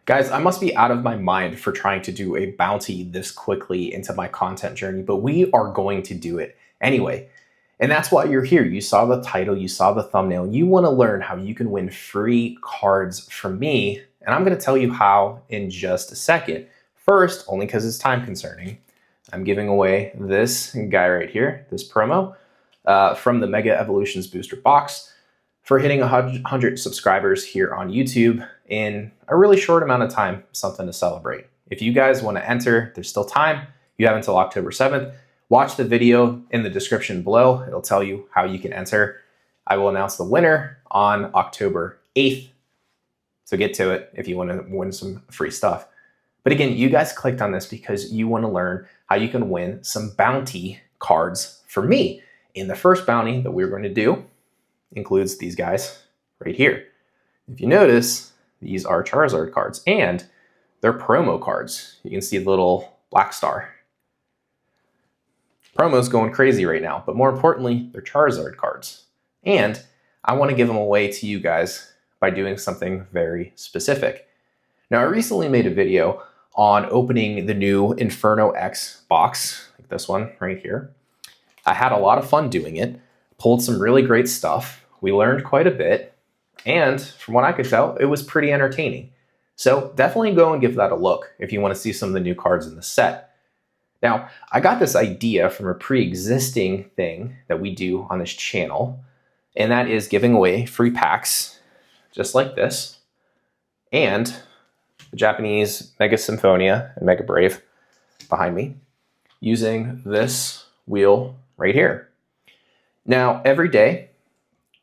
Guys, I must be out of my mind for trying to do a bounty this quickly into my content journey, but we are going to do it anyway. And that's why you're here. You saw the title, you saw the thumbnail. You want to learn how you can win free cards from me, and I'm going to tell you how in just a second. First, only because it's time concerning, I'm giving away this guy right here, this promo from the Mega Evolutions Booster Box for hitting 100 subscribers here on YouTube in a really short amount of time, something to celebrate. If you guys want to enter, there's still time. You have until October 7th. Watch the video in the description below. It'll tell you how you can enter. I will announce the winner on October 8th. So get to it if you want to win some free stuff. But again, you guys clicked on this because you want to learn how you can win some bounty cards for me. And the first bounty that we're going to do includes these guys right here. If you notice, these are Charizard cards and they're promo cards. You can see the little black star. Promo's going crazy right now, but more importantly, they're Charizard cards. And I want to give them away to you guys by doing something very specific. Now, I recently made a video on opening the new Inferno X box, like this one right here. I had a lot of fun doing it, pulled some really great stuff. We learned quite a bit, and from what I could tell, it was pretty entertaining. So definitely go and give that a look if you want to see some of the new cards in the set. Now, I got this idea from a pre-existing thing that we do on this channel, and that is giving away free packs just like this, and the Japanese Mega Symphonia and Mega Brave behind me, using this wheel right here. Now, every day,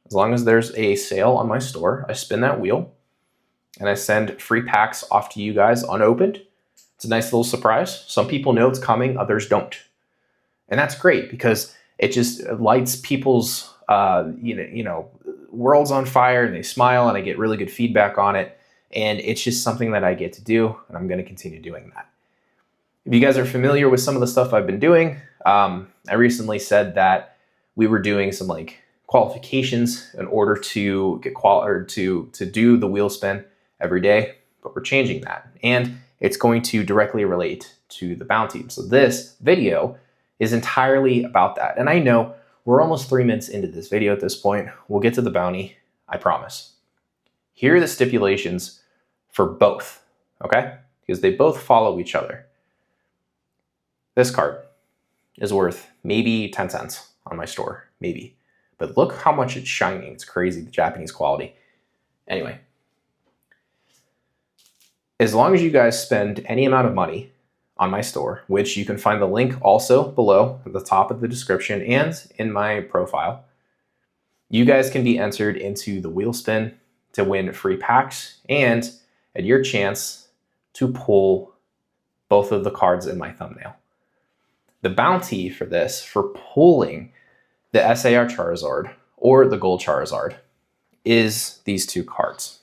as long as there's a sale on my store, I spin that wheel and I send free packs off to you guys unopened. It's a nice little surprise. Some people know it's coming, others don't. And that's great because it just lights people's worlds on fire, and they smile, and I get really good feedback on it. And it's just something that I get to do, and I'm going to continue doing that. If you guys are familiar with some of the stuff I've been doing, I recently said that we were doing some qualifications in order to get to do the wheel spin every day, but we're changing that, and it's going to directly relate to the bounty. So this video is entirely about that. And I know we're almost 3 minutes into this video at this point. We'll get to the bounty, I promise. Here are the stipulations for both, okay? Because they both follow each other. This card is worth maybe 10 cents on my store, maybe. But look how much it's shining. It's crazy, the Japanese quality. Anyway, as long as you guys spend any amount of money on my store, which you can find the link also below at the top of the description and in my profile, you guys can be entered into the wheel spin to win free packs and at your chance to pull both of the cards in my thumbnail. The bounty for this, for pulling the SAR Charizard or the Gold Charizard, is these two cards.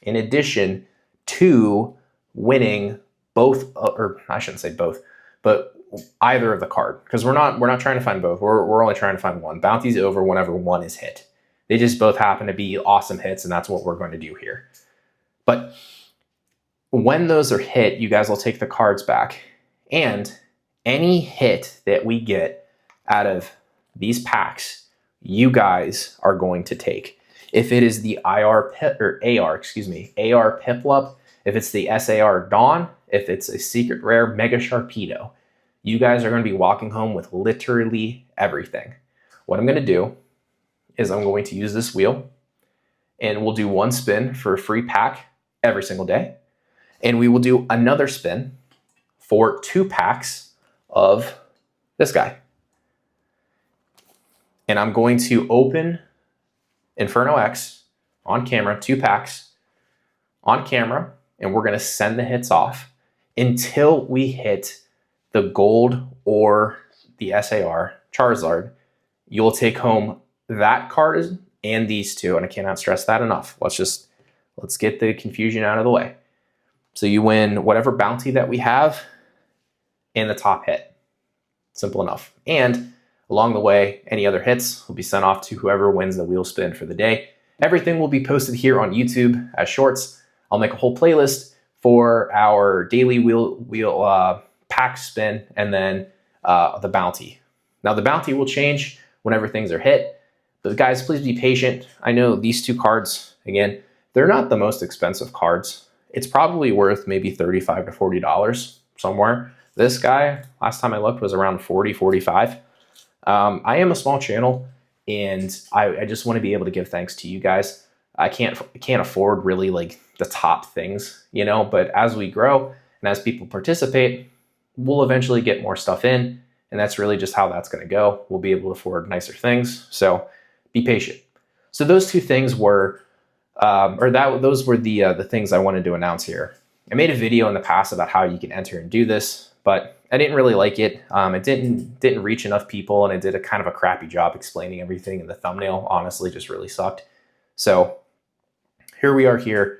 In addition to winning both, or I shouldn't say both, but either of the card, because we're not trying to find both. We're only trying to find one. Bounty's over whenever one is hit. They just both happen to be awesome hits, and that's what we're going to do here. But when those are hit, you guys will take the cards back, and any hit that we get out of these packs, you guys are going to take. If it is the AR Piplup, if it's the SAR Dawn, if it's a secret rare Mega Sharpedo, you guys are going to be walking home with literally everything. What I'm going to do is I'm going to use this wheel, and we'll do one spin for a free pack every single day. And we will do another spin for 2 packs of this guy. And I'm going to open Inferno X on camera, 2 packs on camera, and we're going to send the hits off until we hit the gold or the SAR Charizard. You'll take home that card and these two, and I cannot stress that enough. Let's get the confusion out of the way. So you win whatever bounty that we have and the top hit. Simple enough. And along the way, any other hits will be sent off to whoever wins the wheel spin for the day. Everything will be posted here on YouTube as shorts. I'll make a whole playlist for our daily wheel pack spin, and then the bounty. Now the bounty will change whenever things are hit, but guys, please be patient. I know these two cards, again, they're not the most expensive cards. It's probably worth maybe $35 to $40 somewhere. This guy, last time I looked, was around 40, 45. I am a small channel, and I just want to be able to give thanks to you guys. I can't afford really like the top things, you know, but as we grow and as people participate, we'll eventually get more stuff in, and that's really just how that's going to go. We'll be able to afford nicer things, so be patient. So those two things were, those were the things I wanted to announce here. I made a video in the past about how you can enter and do this, but I didn't really like it. It didn't reach enough people, and it did a kind of a crappy job explaining everything, and the thumbnail honestly just really sucked. So here we are here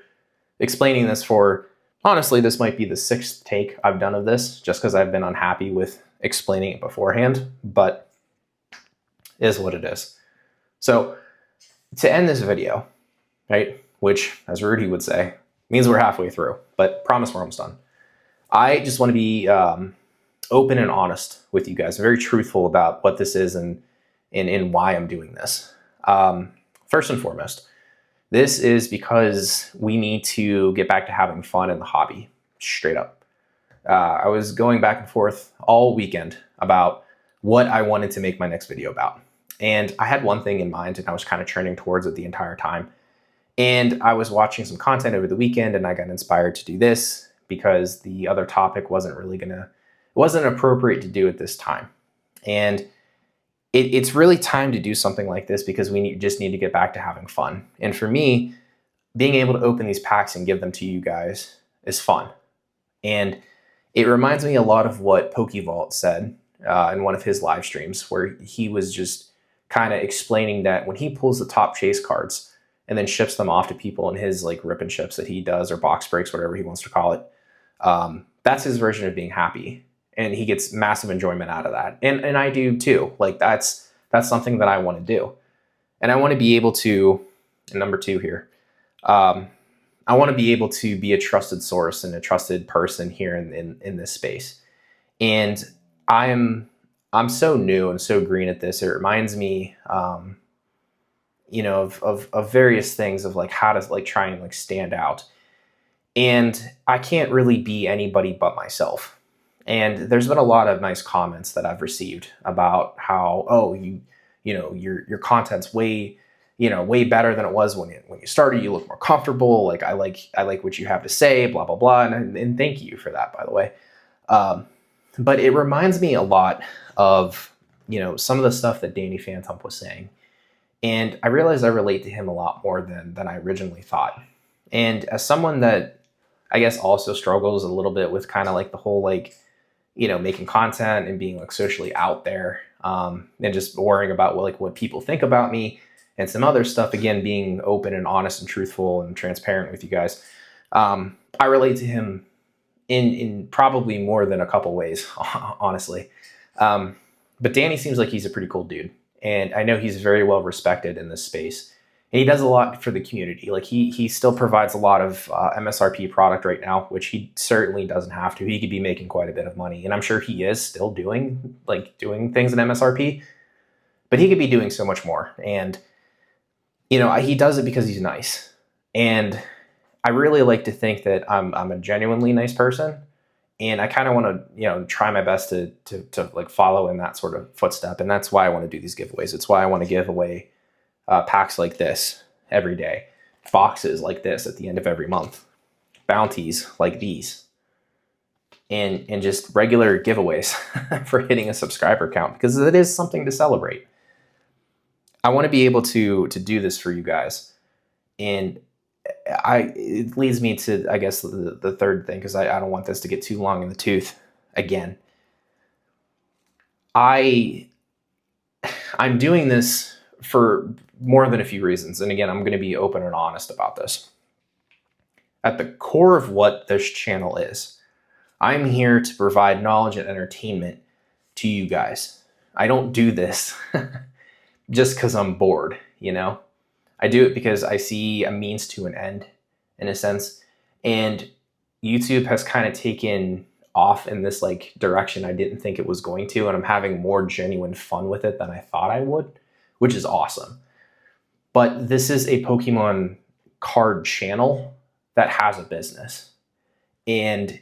explaining this for, honestly, this might be the 6th take I've done of this, just because I've been unhappy with explaining it beforehand, but it is what it is. So to end this video, right, which, as Rudy would say, means we're halfway through, but promise we're almost done. I just want to be open and honest with you guys, very truthful about what this is and why I'm doing this. First and foremost, this is because we need to get back to having fun in the hobby, straight up. I was going back and forth all weekend about what I wanted to make my next video about. And I had one thing in mind, and I was kind of trending towards it the entire time. And I was watching some content over the weekend, and I got inspired to do this because the other topic wasn't appropriate to do at this time. And it's really time to do something like this because we just need to get back to having fun. And for me, being able to open these packs and give them to you guys is fun. And it reminds me a lot of what PokeVault said in one of his live streams, where he was just kind of explaining that when he pulls the top chase cards and then ships them off to people in his like rip and ships that he does, or box breaks, whatever he wants to call it, that's his version of being happy. And he gets massive enjoyment out of that. And I do too. Like that's something that I want to do. And I want to be able to, and number 2 here, I want to be able to be a trusted source and a trusted person here in this space. And I'm so new and so green at this. It reminds me, you know, of various things of like how to like try and like stand out. And I can't really be anybody but myself. And there's been a lot of nice comments that I've received about how, oh, you know, your content's way better than it was when you started. You look more comfortable. Like I like what you have to say, blah blah blah. And thank you for that, by the way. But it reminds me a lot of, you know, some of the stuff that Danny Phantom was saying. And I realized I relate to him a lot more than I originally thought. And as someone that I guess also struggles a little bit with kind of like the whole like, you know, making content and being like socially out there, and just worrying about what people think about me and some other stuff, again, being open and honest and truthful and transparent with you guys. I relate to him in probably more than a couple ways, honestly. But Danny seems like he's a pretty cool dude. And I know he's very well respected in this space. And he does a lot for the community. Like he still provides a lot of MSRP product right now, which he certainly doesn't have to. He could be making quite a bit of money. And I'm sure he is still doing things in MSRP. But he could be doing so much more. And, you know, he does it because he's nice. And I really like to think that I'm a genuinely nice person. And I kind of want to, you know, try my best to like follow in that sort of footstep. And that's why I want to do these giveaways. It's why I want to give away packs like this every day, boxes like this at the end of every month, bounties like these, and just regular giveaways for hitting a subscriber count, because it is something to celebrate. I want to be able to do this for you guys. And it leads me to, I guess, the third thing, because I don't want this to get too long in the tooth again. I'm doing this for more than a few reasons. And again, I'm going to be open and honest about this. At the core of what this channel is, I'm here to provide knowledge and entertainment to you guys. I don't do this just because I'm bored, you know? I do it because I see a means to an end, in a sense. And, YouTube has kind of taken off in this like direction I didn't think it was going to, and I'm having more genuine fun with it than I thought I would, which is awesome. But this is a Pokemon card channel that has a business. And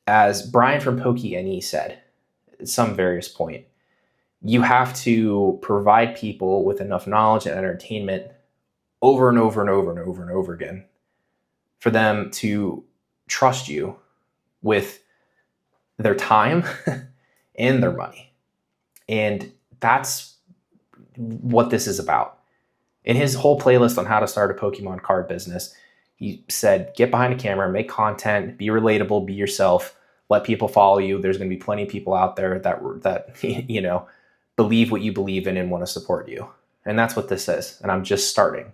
as Brian from PokeNE said at some various point, you have to provide people with enough knowledge and entertainment over and over and over and over and over again for them to trust you with their time and their money. And that's what this is about. In his whole playlist on how to start a Pokemon card business, he said, get behind a camera, make content, be relatable, be yourself, let people follow you. There's going to be plenty of people out there that you know, believe what you believe in and want to support you. And that's what this is. And I'm just starting.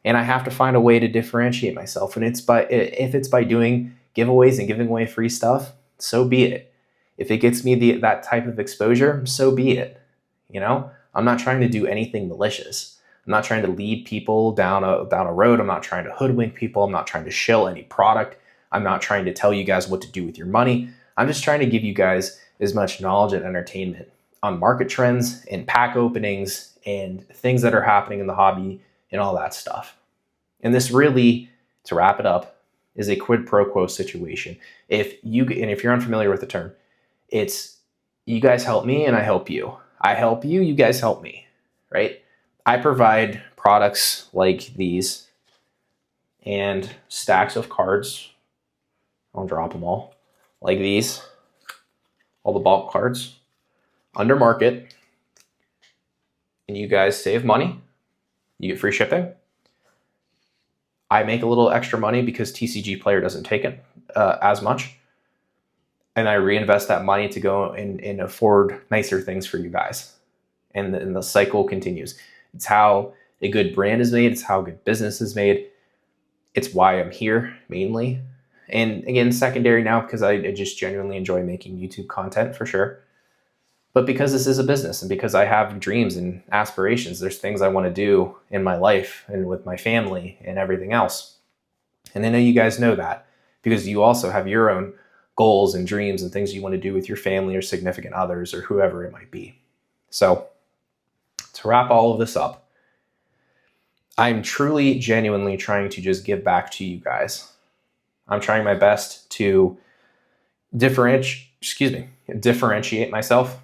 And I have to find a way to differentiate myself. And if it's by doing giveaways and giving away free stuff, so be it. If it gets me that type of exposure, so be it. You know, I'm not trying to do anything malicious. I'm not trying to lead people down a road. I'm not trying to hoodwink people. I'm not trying to shill any product. I'm not trying to tell you guys what to do with your money. I'm just trying to give you guys as much knowledge and entertainment on market trends and pack openings and things that are happening in the hobby and all that stuff. And this really, to wrap it up, is a quid pro quo situation. If you're unfamiliar with the term, it's you guys help me and I help you. I help you, you guys help me, right? I provide products like these and stacks of cards. I'll drop them all. Like these, all the bulk cards under market, and you guys save money. You get free shipping. I make a little extra money because TCG Player doesn't take it as much. And I reinvest that money to go and afford nicer things for you guys. And the cycle continues. It's how a good brand is made. It's how good business is made. It's why I'm here mainly. And again, secondary now because I just genuinely enjoy making YouTube content for sure. But because this is a business and because I have dreams and aspirations, there's things I want to do in my life and with my family and everything else. And I know you guys know that because you also have your own goals and dreams and things you want to do with your family or significant others or whoever it might be. So to wrap all of this up, I'm truly, genuinely trying to just give back to you guys. I'm trying my best to differentiate myself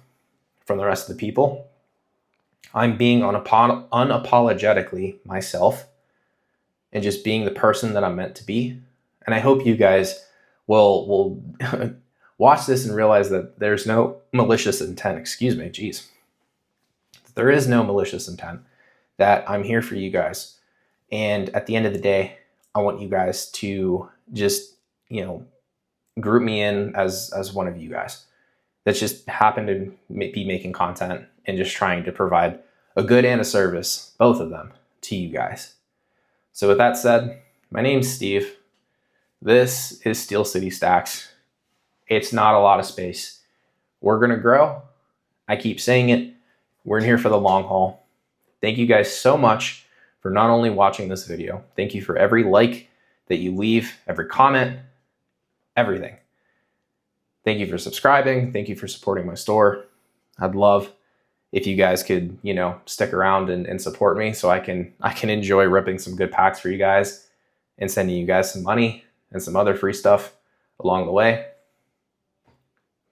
from the rest of the people. I'm being unapologetically myself and just being the person that I'm meant to be. And I hope you guys will watch this and realize that there's no malicious intent. There is no malicious intent, that I'm here for you guys. And at the end of the day, I want you guys to just, group me in as one of you guys that's just happen to be making content and just trying to provide a good and a service, both of them, to you guys. So with that said, my name's Steve. This is Steel City Stacks. It's not a lot of space. We're going to grow. I keep saying it. We're in here for the long haul. Thank you guys so much for not only watching this video. Thank you for every like that you leave, every comment, everything. Thank you for subscribing. Thank you for supporting my store. I'd love if you guys could, stick around and support me so I can enjoy ripping some good packs for you guys and sending you guys some money and some other free stuff along the way.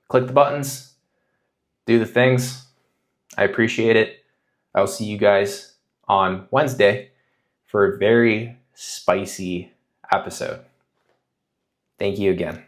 Click the buttons, do the things. I appreciate it. I'll see you guys on Wednesday for a very spicy episode. Thank you again.